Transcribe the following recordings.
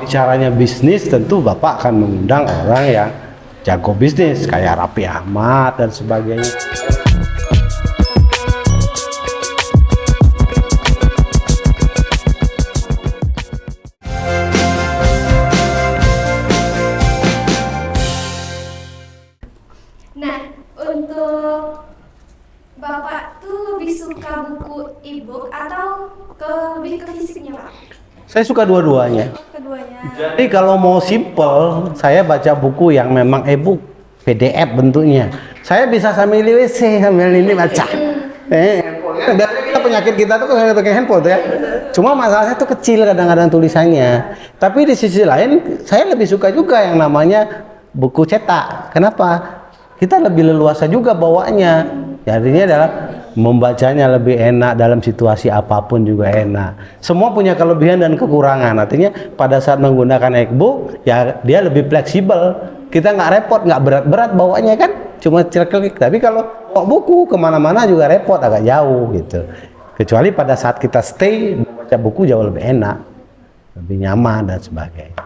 bicaranya bisnis, tentu Bapak akan mengundang orang yang jago bisnis kayak Raffi Ahmad dan sebagainya. Nah, untuk Bapak tuh lebih suka buku e-book atau lebih ke fisiknya, Pak? Saya suka dua-duanya. Keduanya. Jadi kalau mau simple, saya baca buku yang memang e-book, PDF bentuknya. Saya bisa sambil di WC, sambil ini baca. Dari kita penyakit kita tuh kan pakai handphone tuh ya. Cuma masalahnya tuh kecil kadang-kadang tulisannya. Tapi di sisi lain, saya lebih suka juga yang namanya buku cetak. Kenapa? Kita lebih leluasa juga bawanya. Jadinya adalah membacanya lebih enak, dalam situasi apapun juga enak. Semua punya kelebihan dan kekurangan. Artinya pada saat menggunakan e-book ya dia lebih fleksibel. Kita nggak repot, nggak berat-berat bawanya kan, cuma klik-klik. Tapi kalau bawa buku kemana-mana juga repot, agak jauh gitu. Kecuali pada saat kita stay membaca buku jauh lebih enak, lebih nyaman dan sebagainya.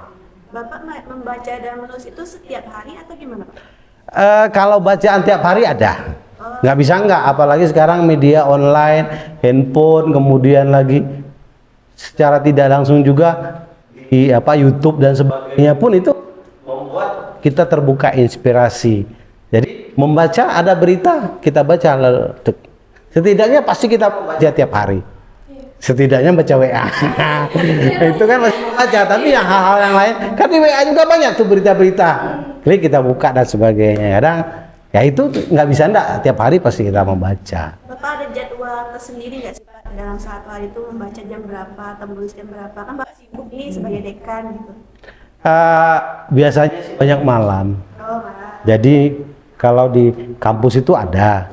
Bapak membaca dan menulis itu setiap hari atau gimana, Pak? Kalau bacaan tiap hari ada. Nggak bisa nggak, apalagi sekarang media online, handphone, kemudian lagi secara tidak langsung juga di YouTube dan sebagainya pun itu membuat kita terbuka inspirasi. Jadi membaca, ada berita kita baca, setidaknya pasti kita membaca tiap hari. Setidaknya baca WA. Itu kan masih membaca, tapi yang hal-hal yang lain kan di WA juga banyak tuh berita-berita. Klik kita buka dan sebagainya. Kadang ya itu nggak bisa enggak, tiap hari pasti kita membaca. Bapak ada jadwal tersendiri nggak sih, Pak, dalam satu hari itu membaca jam berapa atau menulis jam berapa? Kan Bapak sibuk nih sebagai dekan gitu. Biasanya sih banyak malam. Oh, Pak. Jadi kalau di kampus itu ada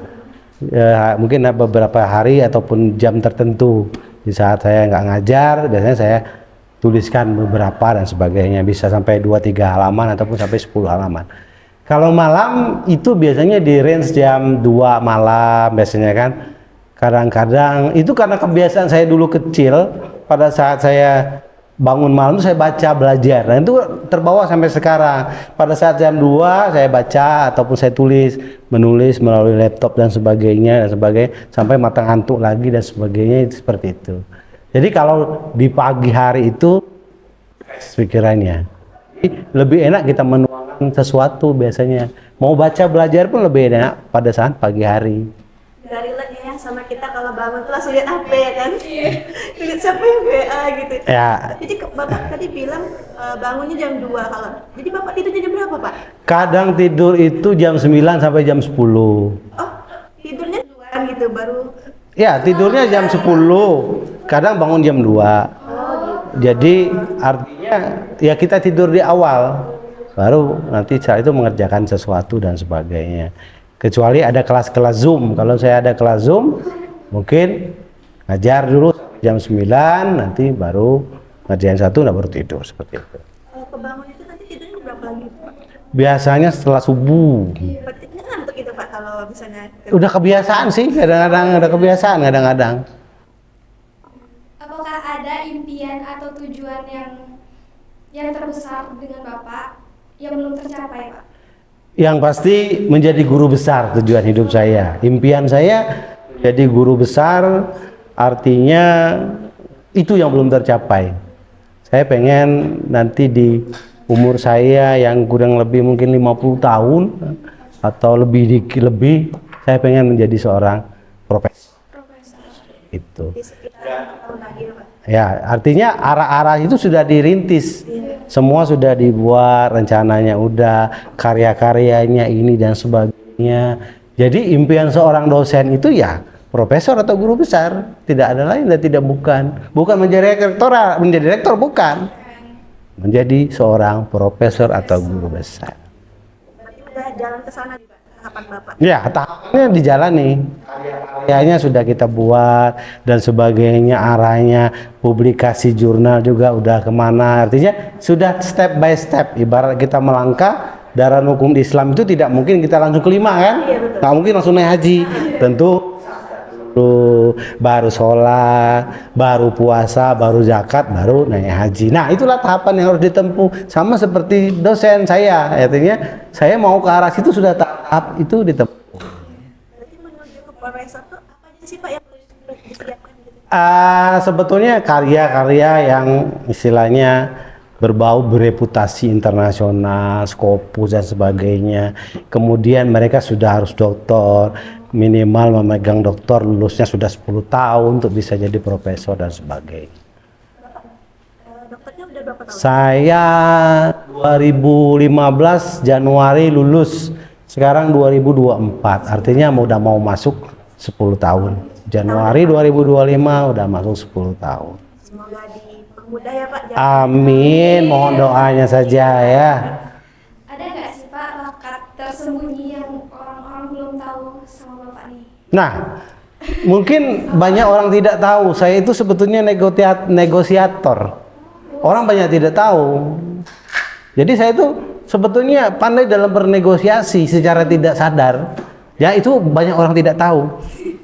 mungkin beberapa hari ataupun jam tertentu. Di saat saya nggak ngajar, biasanya saya tuliskan beberapa dan sebagainya, bisa sampai 2-3 halaman ataupun sampai 10 halaman. Kalau malam itu biasanya di range jam 2 malam biasanya kan. Kadang-kadang itu karena kebiasaan saya dulu kecil, pada saat saya bangun malam itu saya baca, belajar. Dan itu terbawa sampai sekarang. Pada saat jam 2 saya baca ataupun saya menulis melalui laptop dan sebagainya sampai mata ngantuk lagi dan sebagainya, itu seperti itu. Jadi kalau di pagi hari itu pikirannya lebih enak kita menuangkan sesuatu biasanya. Mau baca belajar pun lebih enak pada saat pagi hari. Nggak relate ya sama kita kalau bangun tuh langsung lihat HP ya kan? Lihat siapa yang WA gitu. Ya. Jadi Bapak tadi bilang bangunnya jam 2 kalau. Jadi Bapak tidurnya jam berapa, Pak? Kadang tidur itu jam 9 sampai jam 10. Oh, tidurnya 2 gitu baru. Ya, tidurnya jam 10. Kadang bangun jam 2. Jadi artinya ya kita tidur di awal, baru nanti setelah itu mengerjakan sesuatu dan sebagainya. Kecuali ada kelas-kelas Zoom. Kalau saya ada kelas Zoom, mungkin ngajar dulu jam 9, nanti baru ngerjain satu, baru tidur, seperti itu. Kalau kebangun itu nanti tidurnya berapa lagi, Pak? Biasanya setelah subuh. Berarti ngantuk itu, Pak, kalau misalnya Udah kebiasaan sih, kadang-kadang udah kebiasaan kadang-kadang. Apakah ada impian atau tujuan yang terbesar dengan Bapak yang belum tercapai, Pak? Yang pasti menjadi guru besar tujuan hidup saya. Impian saya jadi guru besar, artinya itu yang belum tercapai. Saya pengen nanti di umur saya yang kurang lebih mungkin 50 tahun atau lebih, saya pengen menjadi seorang profesor. Itu. di sekitar tahun lagi, Pak? Ya, artinya arah-arah itu sudah dirintis. Semua sudah dibuat, rencananya udah, karya-karyanya ini dan sebagainya. Jadi impian seorang dosen itu ya profesor atau guru besar, tidak ada lain dan tidak bukan menjadi rektor bukan. Menjadi seorang profesor atau guru besar. Berarti udah jalan ke sana juga tahapan Bapak? Ya, tahapannya dijalani. Karyanya sudah kita buat dan sebagainya, arahnya, publikasi jurnal juga udah kemana. Artinya sudah step by step. Ibarat kita melangkah, dalam hukum Islam itu tidak mungkin kita langsung kelima kan? Iya, betul. Nggak mungkin langsung naik haji. Tentu dulu, baru sholat, baru puasa, baru zakat, baru naik haji. Nah, itulah tahapan yang harus ditempuh. Sama seperti dosen saya, artinya saya mau ke arah situ sudah tahap itu ditempuh. Berarti menuju ke profesor tuh apa aja sih Pak yang perlu disiapkan gitu? Sebetulnya karya-karya yang istilahnya berbau bereputasi internasional, Scopus dan sebagainya. Kemudian mereka sudah harus doktor, minimal memegang doktor, lulusnya sudah 10 tahun untuk bisa jadi profesor dan sebagainya. Dokternya udah berapa tahun? Saya 2015 Januari lulus, sekarang 2024, artinya udah mau masuk 10 tahun. Januari 2025 udah masuk 10 tahun. Semoga dipermudah ya Pak. Amin, mohon doanya saja ya. Ada nggak sih Pak bakat tersembunyi yang orang-orang belum tahu sama Bapak nih? Nah, mungkin banyak orang tidak tahu, saya itu sebetulnya negosiator. Orang banyak tidak tahu. Jadi saya itu sebetulnya pandai dalam bernegosiasi secara tidak sadar. Ya, itu banyak orang tidak tahu.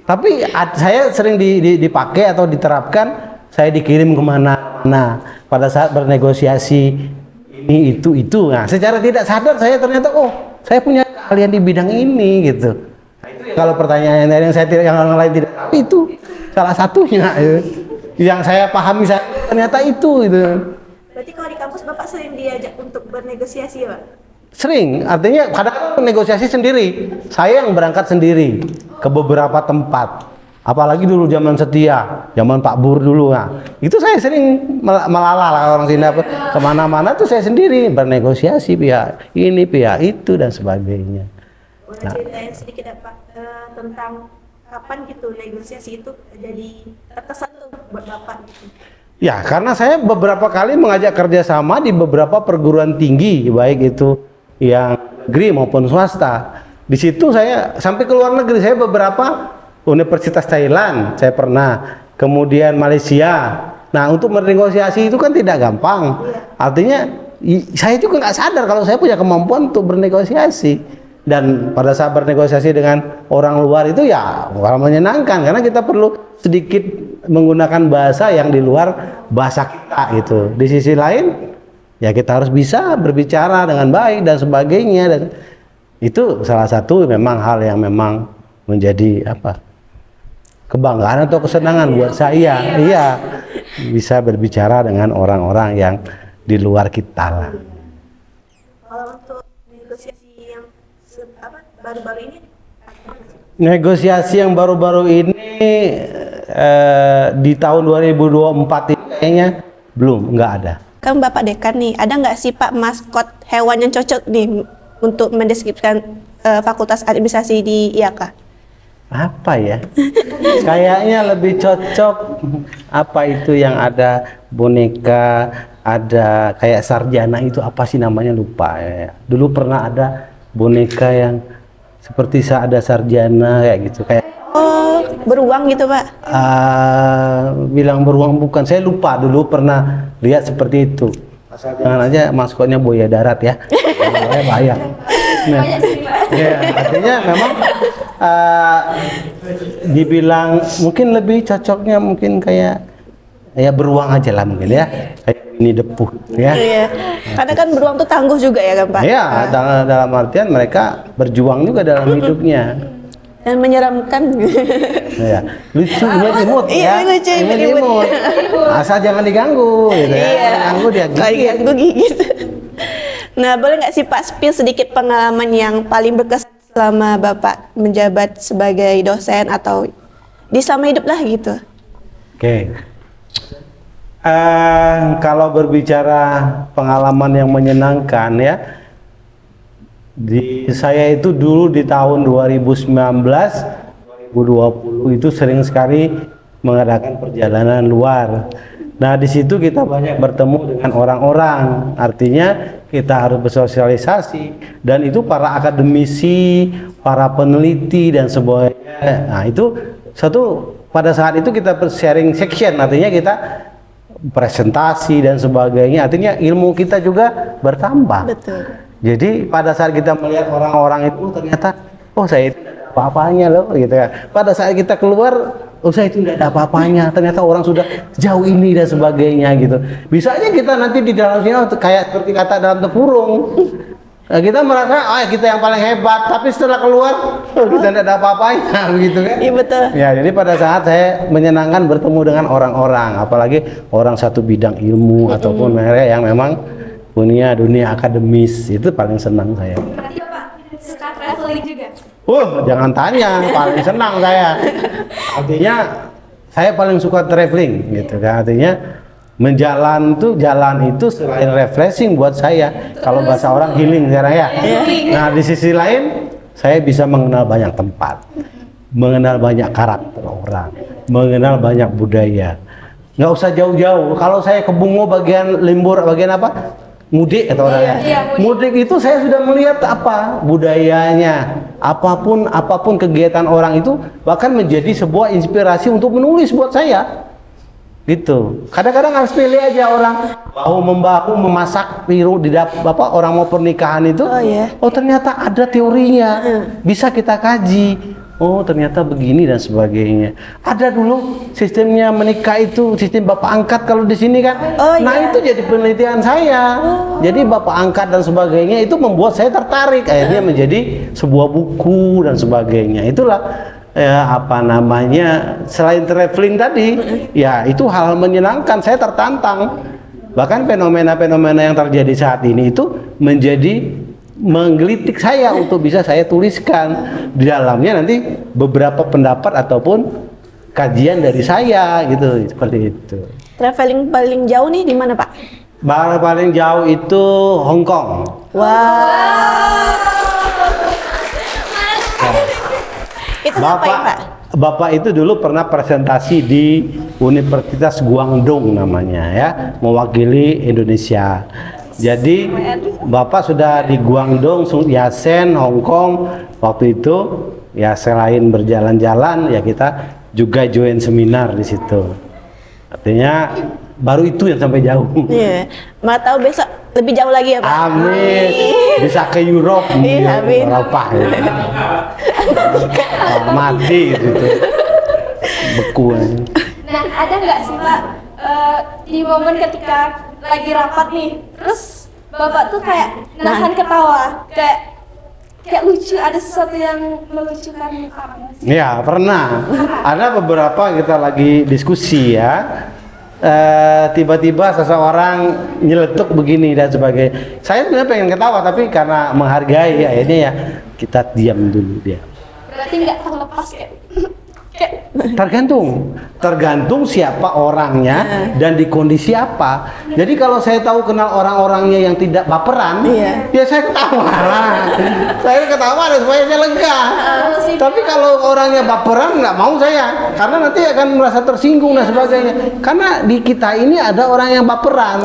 Tapi saya sering dipakai atau diterapkan, saya dikirim kemana-mana pada saat bernegosiasi ini itu. Nah, secara tidak sadar saya ternyata saya punya keahlian di bidang ini gitu. Nah, itu kalau pertanyaan yang yang orang lain tidak tahu, itu salah satunya yang saya pahami ternyata itu gitu. Berarti kalau di kampus Bapak sering diajak untuk bernegosiasi ya Pak? Sering, artinya kadang negosiasi sendiri. Saya yang berangkat sendiri ke beberapa tempat. Apalagi dulu zaman Setia, zaman Pak Bur dulu. Nah, itu saya sering melala lah orang sini kemana-mana tuh saya sendiri bernegosiasi pihak ini, pihak itu dan sebagainya. Boleh ceritain sedikit ya Pak tentang kapan gitu negosiasi itu jadi terkesan tuh buat Bapak gitu? Ya, karena saya beberapa kali mengajak kerjasama di beberapa perguruan tinggi, baik itu yang negeri maupun swasta. Di situ saya sampai ke luar negeri, saya beberapa Universitas Thailand saya pernah, kemudian Malaysia. Nah, untuk bernegosiasi itu kan tidak gampang. Artinya saya juga nggak sadar kalau saya punya kemampuan untuk bernegosiasi. Dan pada saat bernegosiasi dengan orang luar itu ya menyenangkan, karena kita perlu sedikit menggunakan bahasa yang di luar bahasa kita gitu. Di sisi lain ya kita harus bisa berbicara dengan baik dan sebagainya, dan itu salah satu memang hal yang memang menjadi kebanggaan atau kesenangan buat saya. Iya, bisa berbicara dengan orang-orang yang di luar kita lah. Kalau untuk negosiasi yang baru-baru ini negosiasi yang baru-baru ini di tahun 2024 ini kayaknya nggak ada. kan Bapak Dekan nih, ada nggak sih Pak maskot hewan yang cocok nih untuk mendeskripsikan Fakultas Administrasi di IAK? Apa ya? Kayaknya lebih cocok apa itu yang ada boneka, ada kayak sarjana, itu apa sih namanya, lupa ya. Dulu pernah ada boneka yang seperti ada sarjana kayak gitu, kayak Beruang gitu Pak? Bilang beruang bukan, saya lupa, dulu pernah lihat seperti itu. Asal jangan aja maskotnya buaya darat ya. Bahaya. Nah, ya, artinya memang dibilang mungkin lebih cocoknya mungkin kayak beruang aja lah mungkin ya, kayak ini depuh ya. Iya. Karena kan beruang tuh tangguh juga ya kan Pak? Iya, dalam artian mereka berjuang juga dalam hidupnya. Dan menyeramkan. Ya, lucu, imut ya. Iya, lucu, imut. Asal jangan diganggu gitu ya. Iya. Ganggu dia gigit. Ganggu gigit. Nah, boleh nggak sih Pak spill sedikit pengalaman yang paling berkesan selama Bapak menjabat sebagai dosen atau di selama hidup lah gitu? Oke. Kalau berbicara pengalaman yang menyenangkan ya, saya itu dulu di tahun 2019, 2020 itu sering sekali mengadakan perjalanan luar. Nah, di situ kita banyak bertemu dengan orang-orang, artinya kita harus bersosialisasi, dan itu para akademisi, para peneliti dan sebagainya. Nah, itu pada saat itu kita sharing section, artinya kita presentasi dan sebagainya, artinya ilmu kita juga bertambah. Betul. Jadi pada saat kita melihat orang-orang itu ternyata saya itu tidak ada apa-apanya loh gitu ya. Pada saat kita keluar saya itu tidak ada apa-apanya, ternyata orang sudah jauh ini dan sebagainya gitu. Bisa aja kita nanti di dalam sini kayak seperti kata dalam tempurung, kita merasa kita yang paling hebat, tapi setelah keluar kita tidak ada apa-apanya gitu kan. Iya betul. Ya, jadi pada saat saya menyenangkan bertemu dengan orang-orang, apalagi orang satu bidang ilmu ataupun mereka yang memang punya dunia akademis, itu paling senang saya. Berarti Bapak suka traveling juga? Jangan tanya, paling senang saya. Artinya saya paling suka traveling gitu kan. Artinya jalan itu selain refreshing buat saya, kalau bahasa orang healing sekarang ya. Nah, di sisi lain saya bisa mengenal banyak tempat, mengenal banyak karakter orang, mengenal banyak budaya. Nggak usah jauh-jauh. Kalau saya ke Bungo bagian Limbur, bagian apa? Mudik atau orangnya. Mudik itu saya sudah melihat apa budayanya, apapun kegiatan orang itu bahkan menjadi sebuah inspirasi untuk menulis buat saya. Gitu. Kadang-kadang harus pilih aja orang bahu membahu memasak piru di orang mau pernikahan itu. Oh ternyata ada teorinya, bisa kita kaji. Oh ternyata begini dan sebagainya. Ada dulu sistemnya menikah itu sistem bapak angkat kalau di sini kan. Itu jadi penelitian saya. Jadi bapak angkat dan sebagainya itu membuat saya tertarik. Akhirnya menjadi sebuah buku dan sebagainya. Itulah selain traveling tadi, ya itu hal menyenangkan. Saya tertantang. Bahkan fenomena-fenomena yang terjadi saat ini itu menggelitik saya untuk bisa saya tuliskan. Di dalamnya nanti beberapa pendapat ataupun kajian dari saya gitu, seperti itu. Traveling paling jauh nih di mana Pak? Paling jauh itu Hong Kong. Itu ngapain Pak? Bapak itu dulu pernah presentasi di Universitas Guangdong namanya ya, mewakili Indonesia. Jadi Bapak sudah di Guangdong, Yasheng, Hong Kong. Waktu itu ya selain berjalan-jalan ya kita juga join seminar di situ. Artinya baru itu yang sampai jauh. Iya. Mau tahu besok lebih jauh lagi ya Pak? Amin. Bisa ke Europe, amin. Eropa ya. Mati gitu. Beku aja. Nah, ada nggak sih Pak di momen ketika lagi rapat nih, terus Bapak tuh kayak nahan ketawa, kayak lucu, ada sesuatu yang melucukan orang? Ya pernah. Ada beberapa kita lagi diskusi ya. Tiba-tiba seseorang nyeletuk begini dan sebagainya. Saya sebenarnya pengen ketawa tapi karena menghargai akhirnya ya kita diam dulu dia. Berarti nggak terlepas kayak Tergantung siapa orangnya dan di kondisi apa. Jadi kalau saya tahu kenal orang-orangnya yang tidak baperan, ya saya ketawa. Saya ketawa dan supaya saya lega. Tapi kalau orangnya baperan nggak mau saya, karena nanti akan merasa tersinggung dan sebagainya. Karena di kita ini ada orang yang baperan,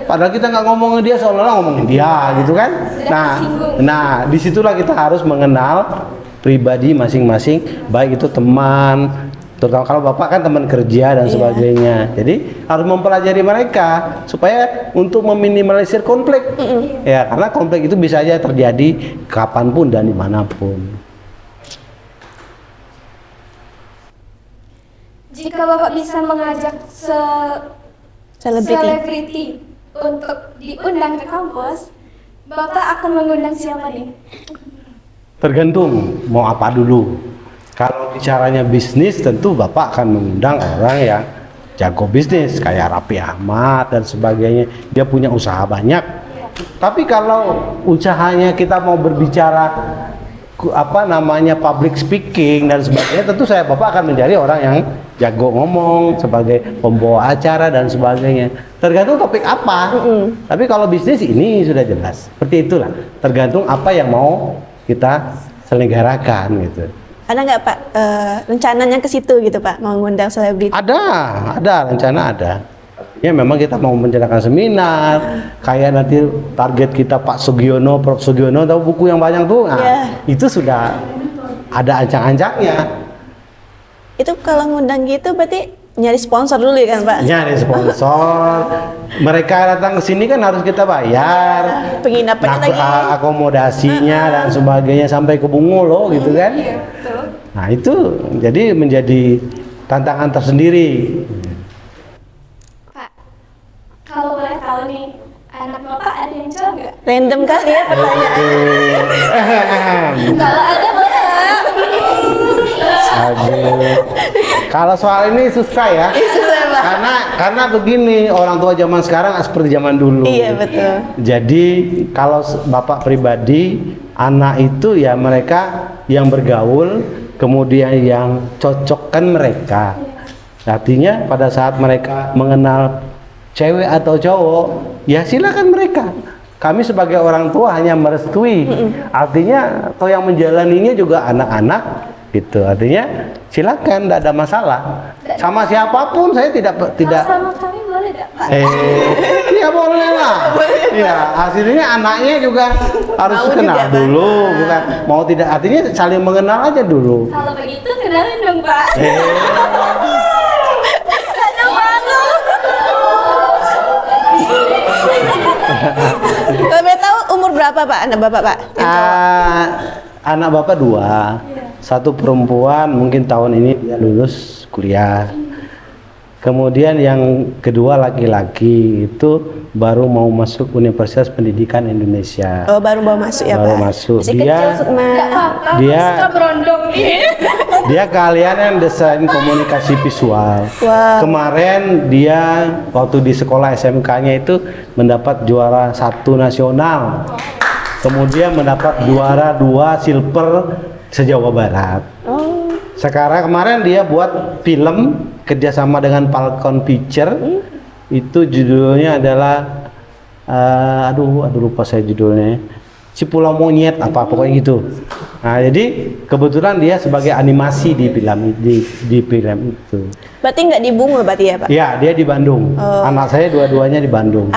padahal kita nggak ngomongin dia seolah-olah ngomongin dia, gitu kan? Nah, disitulah kita harus mengenal pribadi masing-masing, baik itu teman, terutama kalau Bapak kan teman kerja dan sebagainya. Jadi harus mempelajari mereka supaya untuk meminimalisir konflik. Ya, karena konflik itu bisa aja terjadi kapanpun dan dimanapun. Jika Bapak bisa mengajak selebriti untuk diundang ke kampus, Bapak akan mengundang siapa nih? Tergantung mau apa dulu. Kalau bicaranya bisnis, tentu Bapak akan mengundang orang yang jago bisnis kayak Raffi Ahmad dan sebagainya. Dia punya usaha banyak. Tapi kalau usahanya kita mau berbicara public speaking dan sebagainya, tentu Bapak akan mencari orang yang jago ngomong sebagai pembawa acara dan sebagainya. Tergantung topik apa. Tapi kalau bisnis ini sudah jelas. Seperti itulah. Tergantung apa yang mau kita selenggarakan gitu. Ada nggak Pak rencananya ke situ gitu Pak, mau ngundang selebriti? Ada rencana ada. Ya memang kita mau mencanakan seminar, kayak nanti target kita Pak Sugiono, Prof Sugiono, tahu buku yang banyak tuh, itu sudah ada ancang-ancangnya. Itu kalau ngundang gitu berarti nyari sponsor dulu ya kan Pak? Nyari sponsor. Mereka datang ke sini kan harus kita bayar. Penginapannya lagi. Akomodasinya dan sebagainya sampai ke Bungo loh gitu kan. Nah itu jadi menjadi tantangan tersendiri. Pak, kalau boleh tahu nih, anak bapak ada yang cowok nggak? Random kali ya pertanyaan. Kalau ada boleh. Aduh. Kalau soal ini susah ya. Susah, Pak. Karena begini, orang tua zaman sekarang nggak seperti zaman dulu. Iya, betul. Jadi kalau Bapak pribadi, anak itu ya mereka yang bergaul, kemudian yang cocokkan mereka. Artinya pada saat mereka mengenal cewek atau cowok, ya silakan mereka. Kami sebagai orang tua hanya merestui. Artinya atau yang menjalaninya juga anak-anak gitu. Artinya silakan, tidak ada masalah. Sama siapapun saya tidak. Sama kami boleh nggak, Pak? Ya boleh lah. Ya hasilnya anaknya juga harus Mau kenal juga, Pak. dulu, bukan mau tidak. Artinya saling mengenal aja dulu. Kalau begitu kenalin dong, Pak. Aduh, malu. Kalau boleh tahu umur berapa Pak anak Bapak Pak? Anak Bapak 2, satu perempuan mungkin tahun ini dia lulus kuliah. Kemudian yang kedua laki-laki itu baru mau masuk Universitas Pendidikan Indonesia. Oh, baru mau masuk ya Baru Pak? masuk. Masih Dia- kecil Sukma. Nggak apa-apa, Dia- suka berondong nih. Dia keahliannya desain komunikasi visual. Wow. Kemarin dia waktu di sekolah SMK-nya itu mendapat juara 1 nasional. Kemudian mendapat juara 2 silver se-Jawa Barat. Oh, Sekarang kemarin dia buat film kerjasama dengan Falcon Picture. Itu judulnya adalah aduh lupa saya judulnya. Si Pulau Monyet apa pokoknya gitu. Nah, jadi kebetulan dia sebagai animasi di film itu. berarti nggak di Bungo berarti ya Pak? Ya, dia di Bandung. Oh. Anak saya dua-duanya di Bandung.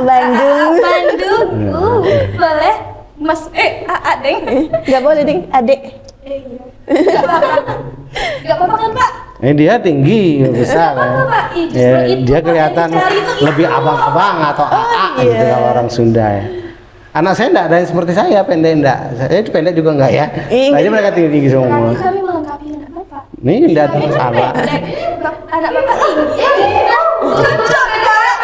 Bandung. Bandung. Boleh. Mas Deng. Nggak boleh ding, adik. Iya. Nggak apa-apa. Nggak apa-apa kan, Pak? Dia tinggi, besar. Nggak apa-apa, Pak. Ih, justru Ya, itu, dia Pak, kelihatan yang dicari tuh lebih itu. abang-abang atau AA gitu iya. kalau orang Sunda ya. Anak saya enggak ada yang seperti saya, pendek enggak. Saya pendek juga enggak ya. Iya. Tadi mereka tinggi-tinggi semua. Nanti kami melengkapi anak Bapak. Ini enggak ada masalah. Anak Bapak tinggi. Cocok, Kak.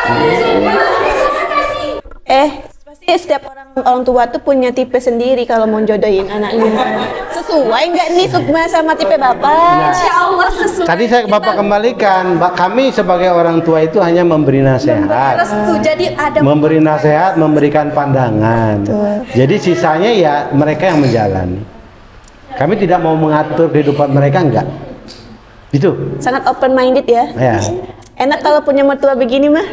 Pasti setiap orang tua tuh punya tipe sendiri kalau mau jodohin anaknya. Sesuai nggak nih Sukma sama tipe Bapak? Insya Allah sesuai. Tadi saya Bapak kembalikan, kami sebagai orang tua itu hanya memberi nasihat. Restu. Jadi ada Memberi nasihat, memberikan pandangan. Jadi sisanya ya mereka yang menjalani. Kami tidak mau mengatur kehidupan mereka, enggak. Itu. Sangat open minded ya. Ya. Enak kalau punya mertua begini mah.